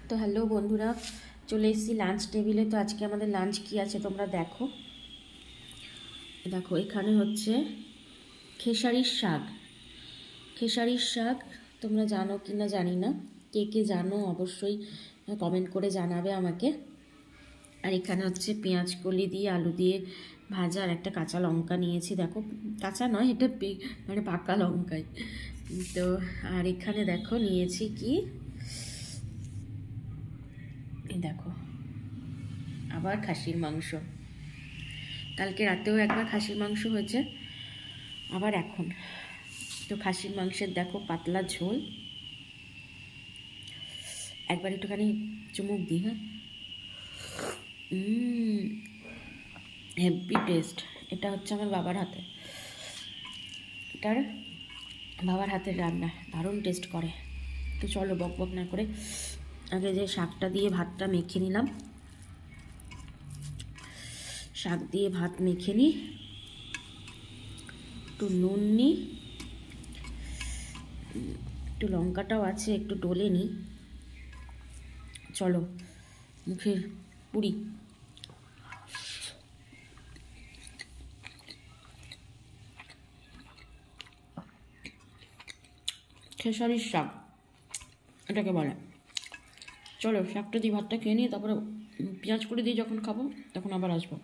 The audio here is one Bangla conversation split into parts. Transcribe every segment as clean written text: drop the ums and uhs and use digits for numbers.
তো হ্যালো বন্ধুরা, চলে এসেছি লাঞ্চ টেবিলে। তো আজকে আমাদের লাঞ্চ কি আছে তোমরা দেখো। দেখো এখানে হচ্ছে খেসারির শাক। খেসারির শাক তোমরা জানো কি না জানি না, কে কে জানো অবশ্যই কমেন্ট করে জানাবে আমাকে। আর এখানে হচ্ছে পেঁয়াজ কলি দিয়ে আলু দিয়ে ভাজা, আর একটা কাঁচা লঙ্কা নিয়েছি। দেখো কাঁচা নয়, এটা মানে পাকা লঙ্কাই তো। আর এখানে দেখো নিয়েছি কি, দেখো আবার খাসির মাংস। কালকে রাতেও একবার খাসির মাংস হয়েছে, আবার এখন তো খাসির মাংসের দেখো পাতলা ঝোল। একবার একটুখানি চুমুক দিই। হ্যাঁ, হেভি টেস্ট। এটা হচ্ছে আমার বাবার হাতে, এটার বাবার হাতের রান্না, দারুণ টেস্ট করে। তো চলো বক বক না করে আগে যে শাকটা দিয়ে ভাতটা মেখে নিলাম। শাক দিয়ে ভাত মেখে নিই, একটু নুন নিই, একটু লঙ্কাটাও আছে, একটু ডলে নিই। চলো মুখের পুরি। খেসারির শাক এটাকে বলে। চলো শাকটা দিয়ে ভাতটা খেয়ে নিয়ে তারপরে পেঁয়াজ করে দিয়ে যখন খাবো তখন আবার আসবো।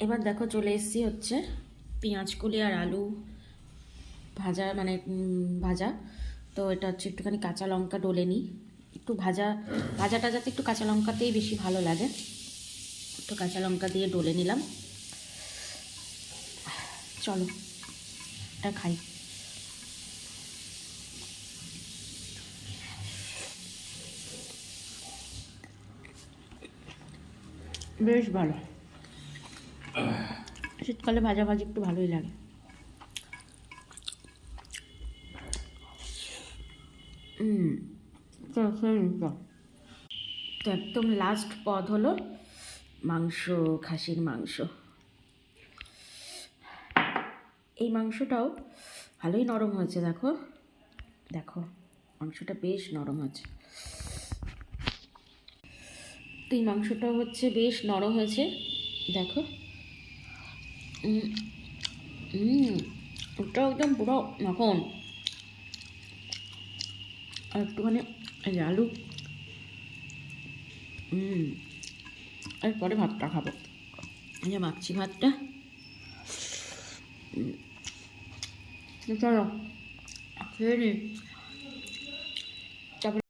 এবার দেখো চলে এসেছি হচ্ছে পেঁয়াজ কলি আর আলু ভাজা, মানে ভাজা। তো এটা হচ্ছে একটুখানি কাঁচা লঙ্কা ডলে নিই, একটু ভাজাটা যাতে একটু কাঁচা লঙ্কাতেই বেশি ভালো লাগে। একটু কাঁচা লঙ্কা দিয়ে ডলে নিলাম। চলো এটা খাই। বেশ ভালো, শীতকালে ভাজা ভাজি একটু ভালোই লাগে। তো একদম লাস্ট পদ হলো মাংস, খাসির মাংস। এই মাংসটাও ভালোই নরম হয়েছে, দেখো দেখো মাংসটা বেশ নরম হয়েছে। তো এই মাংসটাও হচ্ছে বেশ নরম হয়েছে, দেখো। ওটা একদম পুরো মাখন। আর একটুখানি আলু, আর পরে ভাতটা খাবো। এই যে মাখছি ভাতটা। চলো খেয়ে নিই।